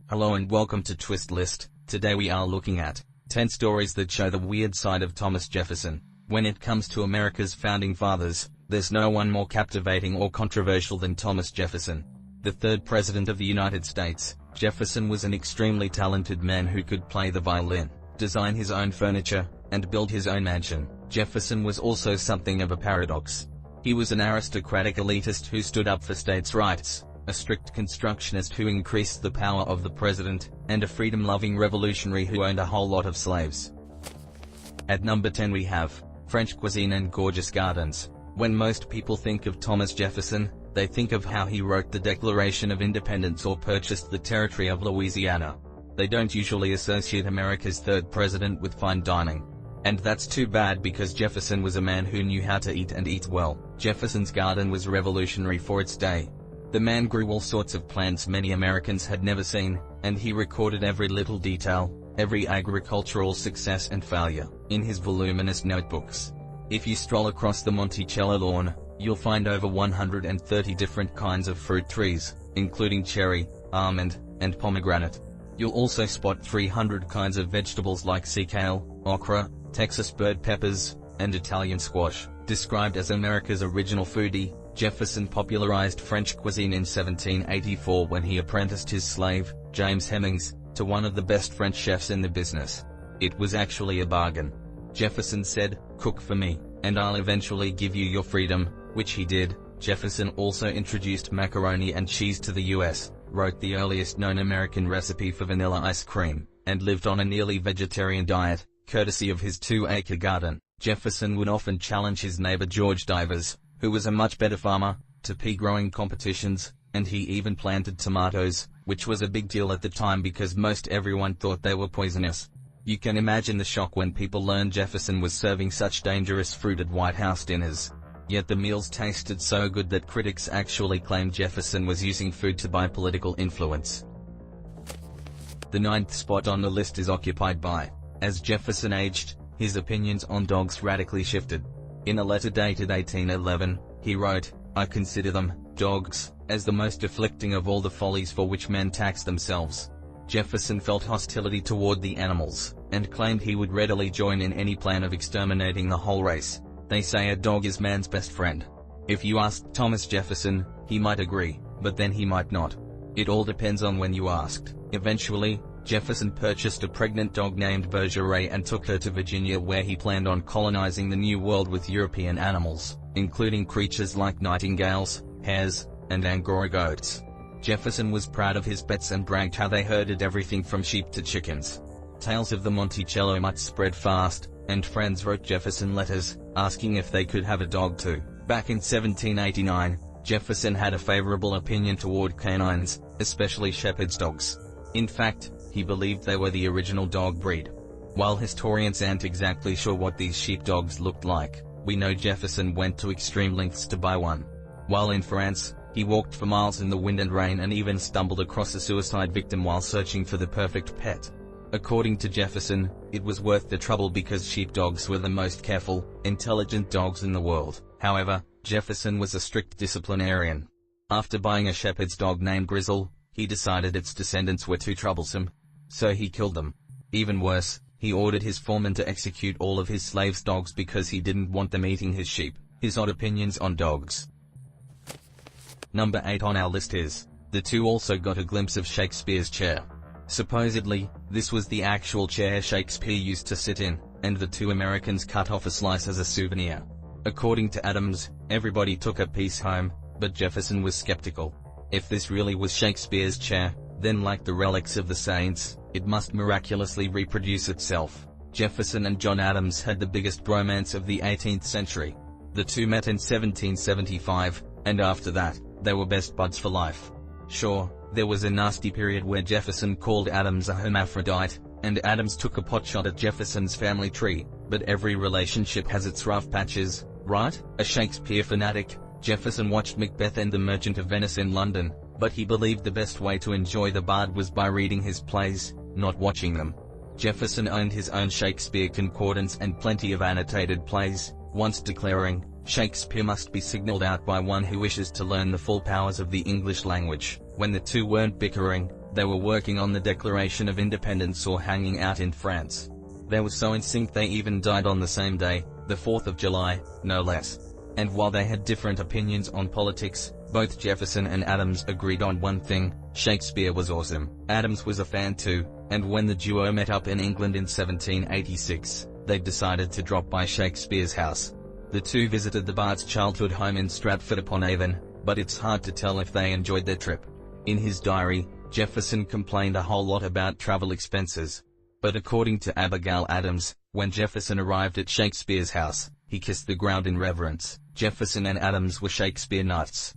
Hello and welcome to Twist List. Today we are looking at 10 stories that show the weird side of Thomas Jefferson. When it comes to America's founding fathers, there's no one more captivating or controversial than Thomas Jefferson. The third president of the United States, Jefferson was an extremely talented man who could play the violin, design his own furniture, and build his own mansion. Jefferson was also something of a paradox. He was an aristocratic elitist who stood up for states' rights, a strict constructionist who increased the power of the president, and a freedom-loving revolutionary who owned a whole lot of slaves. At number 10 we have French cuisine and gorgeous gardens. When most people think of Thomas Jefferson, they think of how he wrote the Declaration of Independence or purchased the territory of Louisiana. They don't usually associate America's third president with fine dining. And that's too bad, because Jefferson was a man who knew how to eat and eat well. Jefferson's garden was revolutionary for its day. The man grew all sorts of plants many Americans had never seen, and he recorded every little detail, every agricultural success and failure, in his voluminous notebooks. If you stroll across the Monticello lawn, you'll find over 130 different kinds of fruit trees, including cherry, almond, and pomegranate. You'll also spot 300 kinds of vegetables like sea kale, okra, Texas bird peppers, and Italian squash. Described as America's original foodie, Jefferson popularized French cuisine in 1784 when he apprenticed his slave, James Hemings, to one of the best French chefs in the business. It was actually a bargain. Jefferson said, "Cook for me, and I'll eventually give you your freedom," which he did. Jefferson also introduced macaroni and cheese to the US, wrote the earliest known American recipe for vanilla ice cream, and lived on a nearly vegetarian diet, courtesy of his 2-acre garden. Jefferson would often challenge his neighbor George Divers, who was a much better farmer, to pea-growing competitions, and he even planted tomatoes, which was a big deal at the time because most everyone thought they were poisonous. You can imagine the shock when people learned Jefferson was serving such dangerous fruit at White House dinners. Yet the meals tasted so good that critics actually claimed Jefferson was using food to buy political influence. The 9th spot on the list is occupied by. As Jefferson aged, his opinions on dogs radically shifted. In a letter dated 1811, he wrote, "I consider them, dogs, as the most afflicting of all the follies for which men tax themselves." Jefferson felt hostility toward the animals, and claimed he would readily join in any plan of exterminating the whole race. They say a dog is man's best friend. If you asked Thomas Jefferson, he might agree, but then he might not. It all depends on when you asked. Eventually, Jefferson purchased a pregnant dog named Bergeret and took her to Virginia, where he planned on colonizing the New World with European animals, including creatures like nightingales, hares, and Angora goats. Jefferson was proud of his pets and bragged how they herded everything from sheep to chickens. Tales of the Monticello might spread fast, and friends wrote Jefferson letters, asking if they could have a dog too. Back in 1789, Jefferson had a favorable opinion toward canines, especially shepherd's dogs. In fact, he believed they were the original dog breed. While historians aren't exactly sure what these sheepdogs looked like, we know Jefferson went to extreme lengths to buy one. While in France, he walked for miles in the wind and rain and even stumbled across a suicide victim while searching for the perfect pet. According to Jefferson, it was worth the trouble because sheepdogs were the most careful, intelligent dogs in the world. However, Jefferson was a strict disciplinarian. After buying a shepherd's dog named Grizzle, he decided its descendants were too troublesome, so he killed them. Even worse, he ordered his foreman to execute all of his slaves' dogs because he didn't want them eating his sheep. His odd opinions on dogs. Number 8 on our list is, the two also got a glimpse of Shakespeare's chair. Supposedly, this was the actual chair Shakespeare used to sit in, and the two Americans cut off a slice as a souvenir. According to Adams, everybody took a piece home, but Jefferson was skeptical. If this really was Shakespeare's chair, then like the relics of the saints, it must miraculously reproduce itself. Jefferson and John Adams had the biggest bromance of the 18th century. The two met in 1775, and after that, they were best buds for life. Sure, there was a nasty period where Jefferson called Adams a hermaphrodite, and Adams took a potshot at Jefferson's family tree, but every relationship has its rough patches, right? A Shakespeare fanatic, Jefferson watched Macbeth and The Merchant of Venice in London, but he believed the best way to enjoy the bard was by reading his plays, not watching them. Jefferson owned his own Shakespeare concordance and plenty of annotated plays, once declaring, "Shakespeare must be signaled out by one who wishes to learn the full powers of the English language." When the two weren't bickering, They were working on the Declaration of Independence or hanging out in France. They were so in sync they even died on the same day, the 4th of July, no less. And while they had different opinions on politics, both Jefferson and Adams agreed on one thing: Shakespeare was awesome. Adams was a fan too, and when the duo met up in England in 1786, they decided to drop by Shakespeare's house. The two visited the Bart's childhood home in Stratford-upon-Avon, but it's hard to tell if they enjoyed their trip. In his diary, Jefferson complained a whole lot about travel expenses. But according to Abigail Adams, when Jefferson arrived at Shakespeare's house, he kissed the ground in reverence. Jefferson and Adams were Shakespeare nuts.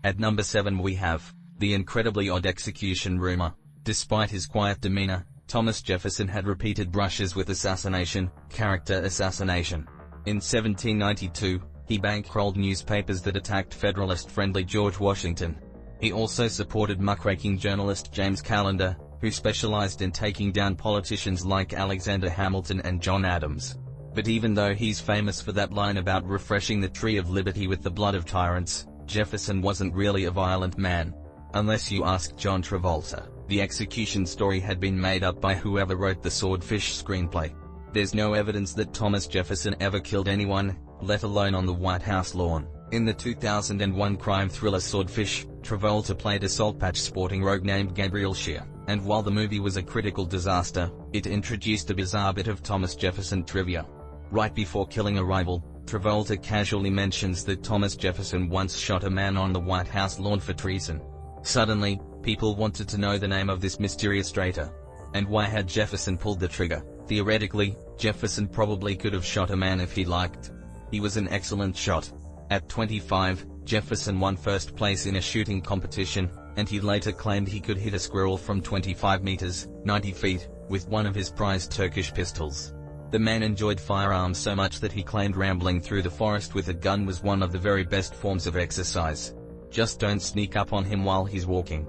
At number 7 we have the incredibly odd execution rumor. Despite his quiet demeanor, Thomas Jefferson had repeated brushes with assassination, character assassination. In 1792, he bankrolled newspapers that attacked Federalist-friendly George Washington. He also supported muckraking journalist James Callender, who specialized in taking down politicians like Alexander Hamilton and John Adams. But even though he's famous for that line about refreshing the tree of liberty with the blood of tyrants, Jefferson wasn't really a violent man. Unless you ask John Travolta, the execution story had been made up by whoever wrote the Swordfish screenplay. There's no evidence that Thomas Jefferson ever killed anyone, let alone on the White House lawn. In the 2001 crime thriller Swordfish, Travolta played a Saltpatch sporting rogue named Gabriel Scheer, and while the movie was a critical disaster, it introduced a bizarre bit of Thomas Jefferson trivia. Right before killing a rival, Travolta casually mentions that Thomas Jefferson once shot a man on the White House lawn for treason. Suddenly, people wanted to know the name of this mysterious traitor. And why had Jefferson pulled the trigger? Theoretically, Jefferson probably could have shot a man if he liked. He was an excellent shot. At 25, Jefferson won first place in a shooting competition, and he later claimed he could hit a squirrel from 25 meters, 90 feet, with one of his prized Turkish pistols. The man enjoyed firearms so much that he claimed rambling through the forest with a gun was one of the very best forms of exercise. Just don't sneak up on him while he's walking.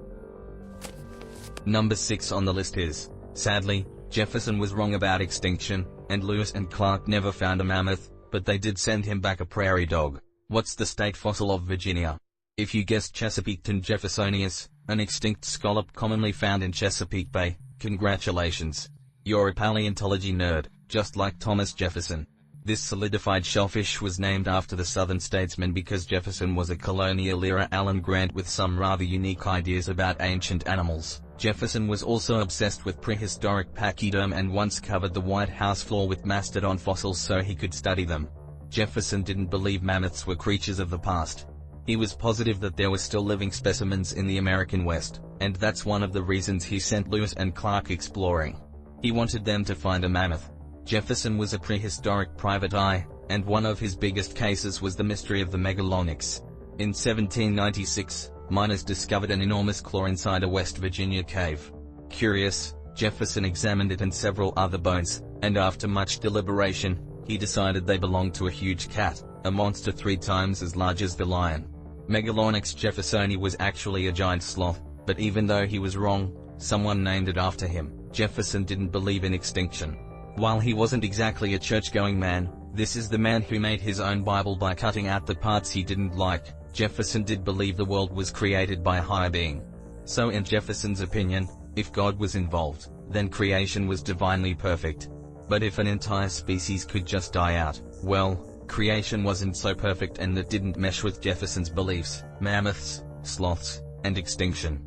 Number 6 on the list is, sadly, Jefferson was wrong about extinction, and Lewis and Clark never found a mammoth, but they did send him back a prairie dog. What's the state fossil of Virginia? If you guessed Chesapeaketon Jeffersonius, an extinct scallop commonly found in Chesapeake Bay, congratulations. You're a paleontology nerd, just like Thomas Jefferson. This solidified shellfish was named after the Southern statesman because Jefferson was a colonial-era Alan Grant with some rather unique ideas about ancient animals. Jefferson was also obsessed with prehistoric pachyderm and once covered the White House floor with mastodon fossils so he could study them. Jefferson didn't believe mammoths were creatures of the past. He was positive that there were still living specimens in the American West, and that's one of the reasons he sent Lewis and Clark exploring. He wanted them to find a mammoth. Jefferson was a prehistoric private eye, and one of his biggest cases was the mystery of the Megalonyx. In 1796, miners discovered an enormous claw inside a West Virginia cave. Curious, Jefferson examined it and several other bones, and after much deliberation, he decided they belonged to a huge cat, a monster 3 times as large as the lion. Megalonyx jeffersoni was actually a giant sloth, but even though he was wrong, someone named it after him. Jefferson didn't believe in extinction. While he wasn't exactly a church-going man, this is the man who made his own Bible by cutting out the parts he didn't like. Jefferson did believe the world was created by a higher being. So in Jefferson's opinion, if God was involved, then creation was divinely perfect. But if an entire species could just die out, well, creation wasn't so perfect, and that didn't mesh with Jefferson's beliefs: mammoths, sloths, and extinction.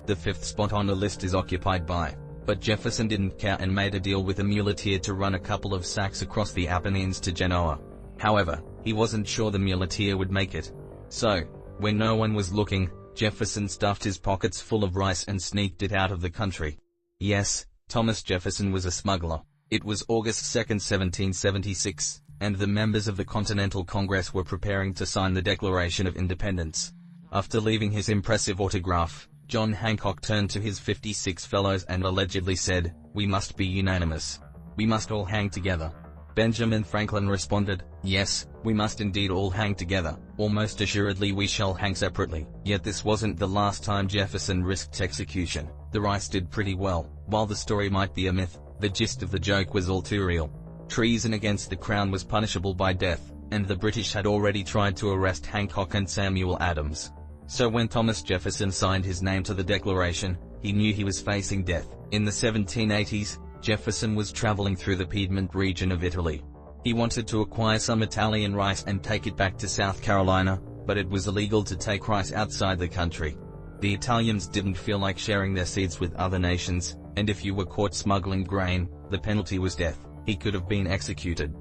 The 5th spot on the list is occupied by, but Jefferson didn't care and made a deal with a muleteer to run a couple of sacks across the Apennines to Genoa. However, he wasn't sure the muleteer would make it. So, when no one was looking, Jefferson stuffed his pockets full of rice and sneaked it out of the country. Yes, Thomas Jefferson was a smuggler. It was August 2, 1776, and the members of the Continental Congress were preparing to sign the Declaration of Independence. After leaving his impressive autograph, John Hancock turned to his 56 fellows and allegedly said, "We must be unanimous. We must all hang together." Benjamin Franklin responded, "Yes, we must indeed all hang together. Almost assuredly we shall hang separately." Yet this wasn't the last time Jefferson risked execution. The rice did pretty well. While the story might be a myth, the gist of the joke was all too real. Treason against the crown was punishable by death, and the British had already tried to arrest Hancock and Samuel Adams. So when Thomas Jefferson signed his name to the Declaration, he knew he was facing death. In the 1780s, Jefferson was traveling through the Piedmont region of Italy. He wanted to acquire some Italian rice and take it back to South Carolina, but it was illegal to take rice outside the country. The Italians didn't feel like sharing their seeds with other nations, and if you were caught smuggling grain, the penalty was death. He could have been executed.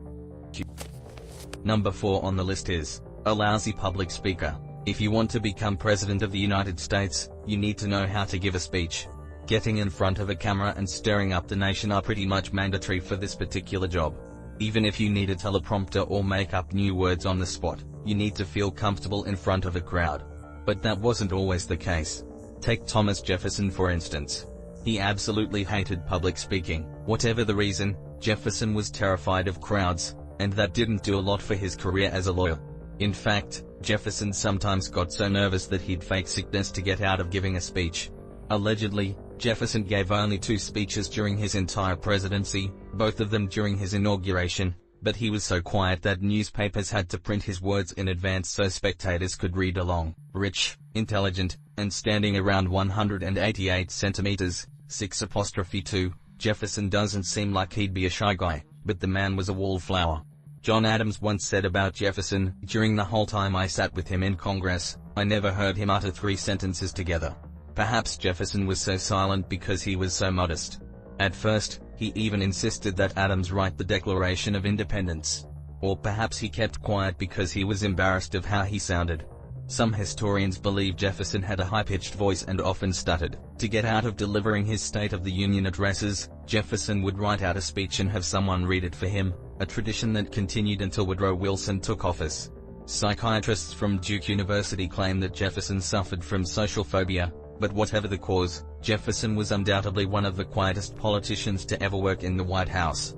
Number 4 on the list is a lousy public speaker. If you want to become President of the United States, you need to know how to give a speech. Getting in front of a camera and stirring up the nation are pretty much mandatory for this particular job. Even if you need a teleprompter or make up new words on the spot, you need to feel comfortable in front of a crowd. But that wasn't always the case. Take Thomas Jefferson for instance. He absolutely hated public speaking. Whatever the reason, Jefferson was terrified of crowds, and that didn't do a lot for his career as a lawyer. In fact, Jefferson sometimes got so nervous that he'd fake sickness to get out of giving a speech. Allegedly, Jefferson gave only 2 speeches during his entire presidency, both of them during his inauguration, but he was so quiet that newspapers had to print his words in advance so spectators could read along. Rich, intelligent, and standing around 188 centimeters, 6'2", Jefferson doesn't seem like he'd be a shy guy, but the man was a wallflower. John Adams once said about Jefferson, "During the whole time I sat with him in Congress, I never heard him utter 3 sentences together." Perhaps Jefferson was so silent because he was so modest. At first, he even insisted that Adams write the Declaration of Independence. Or perhaps he kept quiet because he was embarrassed of how he sounded. Some historians believe Jefferson had a high-pitched voice and often stuttered. To get out of delivering his State of the Union addresses, Jefferson would write out a speech and have someone read it for him, a tradition that continued until Woodrow Wilson took office. Psychiatrists from Duke University claim that Jefferson suffered from social phobia, but whatever the cause, Jefferson was undoubtedly one of the quietest politicians to ever work in the White House.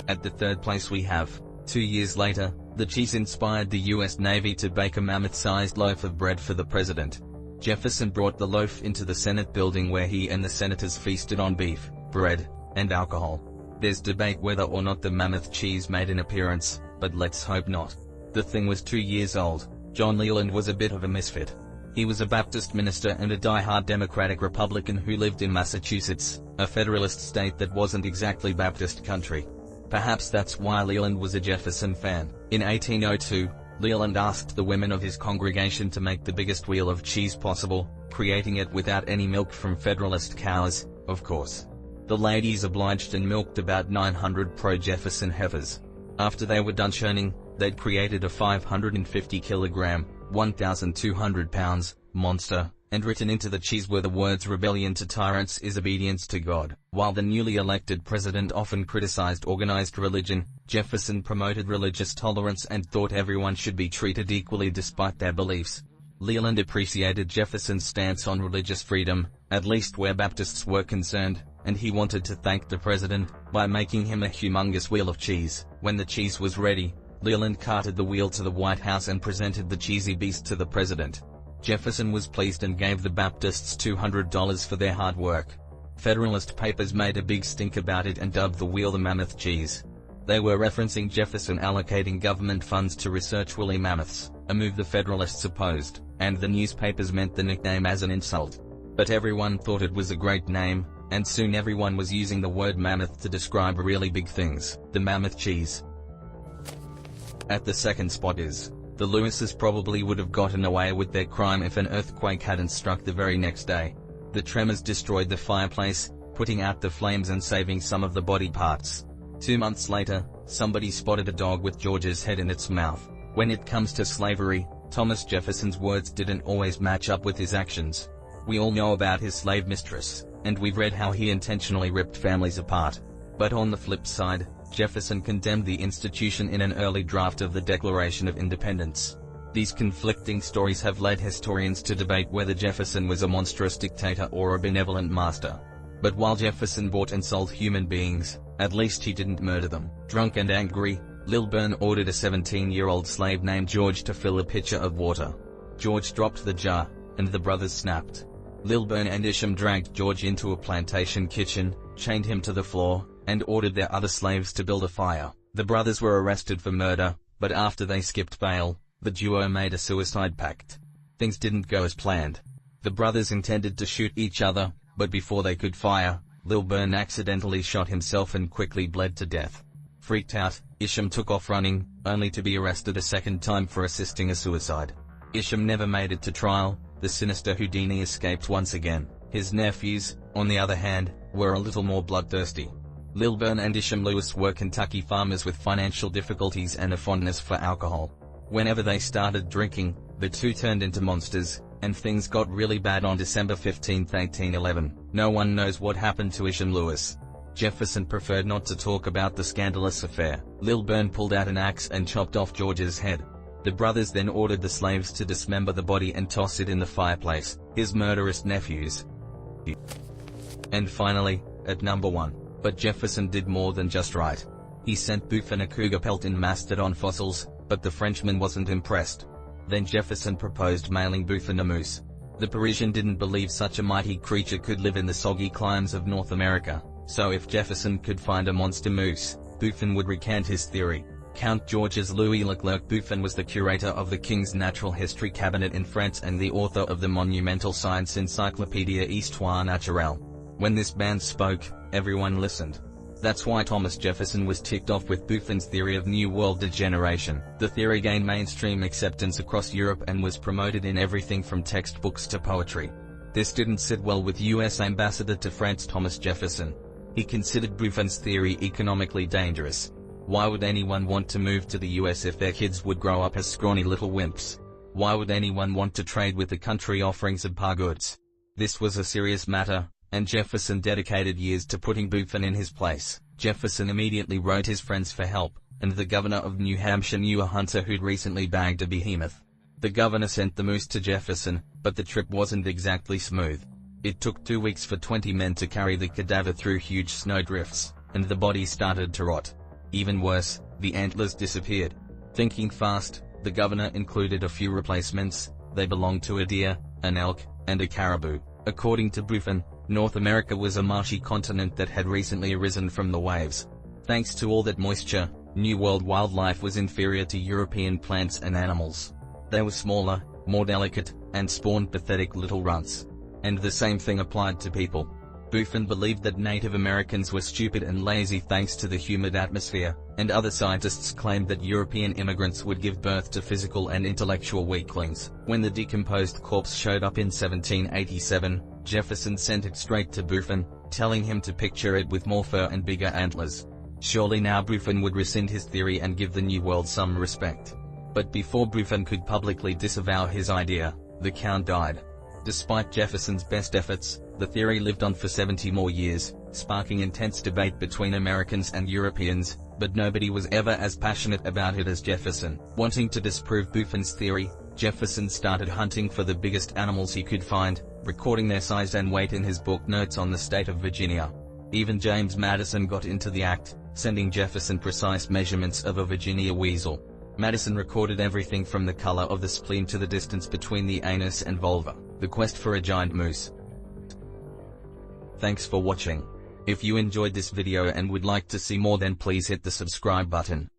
At the 3rd place we have, 2 years later, the cheese inspired the U.S. Navy to bake a mammoth-sized loaf of bread for the president. Jefferson brought the loaf into the Senate building where he and the senators feasted on beef, bread, and alcohol. There's debate whether or not the mammoth cheese made an appearance, but let's hope not. The thing was 2 years old. John Leland was a bit of a misfit. He was a Baptist minister and a die-hard Democratic Republican who lived in Massachusetts, a Federalist state that wasn't exactly Baptist country. Perhaps that's why Leland was a Jefferson fan. In 1802, Leland asked the women of his congregation to make the biggest wheel of cheese possible, creating it without any milk from Federalist cows, of course. The ladies obliged and milked about 900 pro-Jefferson heifers. After they were done churning, they'd created a 550-kilogram, 1,200 pounds, monster, and written into the cheese were the words "Rebellion to tyrants is obedience to God." While the newly elected president often criticized organized religion, Jefferson promoted religious tolerance and thought everyone should be treated equally despite their beliefs. Leland appreciated Jefferson's stance on religious freedom, at least where Baptists were concerned, and he wanted to thank the president by making him a humongous wheel of cheese. When the cheese was ready, Leland carted the wheel to the White House and presented the cheesy beast to the president. Jefferson was pleased and gave the Baptists $200 for their hard work. Federalist papers made a big stink about it and dubbed the wheel the mammoth cheese. They were referencing Jefferson allocating government funds to research woolly mammoths, a move the Federalists opposed, and the newspapers meant the nickname as an insult. But everyone thought it was a great name, and soon everyone was using the word mammoth to describe really big things, the mammoth cheese. At the 2nd spot is, the Lewises probably would have gotten away with their crime if an earthquake hadn't struck the very next day. The tremors destroyed the fireplace, putting out the flames and saving some of the body parts. 2 months later, somebody spotted a dog with George's head in its mouth. When it comes to slavery, Thomas Jefferson's words didn't always match up with his actions. We all know about his slave mistress, and we've read how he intentionally ripped families apart. But on the flip side, Jefferson condemned the institution in an early draft of the Declaration of Independence. These conflicting stories have led historians to debate whether Jefferson was a monstrous dictator or a benevolent master. But while Jefferson bought and sold human beings, at least he didn't murder them. Drunk and angry, Lilburn ordered a 17-year-old slave named George to fill a pitcher of water. George dropped the jar, and the brothers snapped. Lilburn and Isham dragged George into a plantation kitchen, chained him to the floor, and ordered their other slaves to build a fire. The brothers were arrested for murder, but after they skipped bail, the duo made a suicide pact. Things didn't go as planned. The brothers intended to shoot each other, but before they could fire, Lilburn accidentally shot himself and quickly bled to death. Freaked out, Isham took off running, only to be arrested a second time for assisting a suicide. Isham never made it to trial. The sinister Houdini escaped once again. His nephews, on the other hand, were a little more bloodthirsty. Lilburn and Isham Lewis were Kentucky farmers with financial difficulties and a fondness for alcohol. Whenever they started drinking, the two turned into monsters, and things got really bad on December 15, 1811. No one knows what happened to Isham Lewis. Jefferson preferred not to talk about the scandalous affair. Lilburn pulled out an axe and chopped off George's head. The brothers then ordered the slaves to dismember the body and toss it in the fireplace, his murderous nephews. And finally, at number 1. But Jefferson did more than just right. He sent Buffon a cougar pelt in mastodon fossils, but the Frenchman wasn't impressed. Then Jefferson proposed mailing Buffon a moose. The Parisian didn't believe such a mighty creature could live in the soggy climes of North America, so if Jefferson could find a monster moose, Buffon would recant his theory. Count Georges Louis Leclerc Buffon was the curator of the King's Natural History Cabinet in France and the author of the monumental science encyclopedia Histoire Naturelle. When this man spoke, everyone listened. That's why Thomas Jefferson was ticked off with Buffon's theory of New World degeneration. The theory gained mainstream acceptance across Europe and was promoted in everything from textbooks to poetry. This didn't sit well with U.S. Ambassador to France Thomas Jefferson. He considered Buffon's theory economically dangerous. Why would anyone want to move to the US if their kids would grow up as scrawny little wimps? Why would anyone want to trade with the country offering subpar goods? This was a serious matter, and Jefferson dedicated years to putting Buffon in his place. Jefferson immediately wrote his friends for help, and the governor of New Hampshire knew a hunter who'd recently bagged a behemoth. The governor sent the moose to Jefferson, but the trip wasn't exactly smooth. It took 2 weeks for 20 men to carry the cadaver through huge snowdrifts, and the body started to rot. Even worse, the antlers disappeared. Thinking fast, the governor included a few replacements. They belonged to a deer, an elk, and a caribou. According to Buffon, North America was a marshy continent that had recently arisen from the waves. Thanks to all that moisture, New World wildlife was inferior to European plants and animals. They were smaller, more delicate, and spawned pathetic little runts. And the same thing applied to people. Buffon believed that Native Americans were stupid and lazy thanks to the humid atmosphere, and other scientists claimed that European immigrants would give birth to physical and intellectual weaklings. When the decomposed corpse showed up in 1787, Jefferson sent it straight to Buffon, telling him to picture it with more fur and bigger antlers. Surely now Buffon would rescind his theory and give the New World some respect. But before Buffon could publicly disavow his idea, the Count died. Despite Jefferson's best efforts, the theory lived on for 70 more years, sparking intense debate between Americans and Europeans, but nobody was ever as passionate about it as Jefferson. Wanting to disprove Buffon's theory, Jefferson started hunting for the biggest animals he could find, recording their size and weight in his book Notes on the State of Virginia. Even James Madison got into the act, sending Jefferson precise measurements of a Virginia weasel. Madison recorded everything from the color of the spleen to the distance between the anus and vulva. The quest for a giant moose. Thanks for watching. If you enjoyed this video and would like to see more, then please hit the subscribe button.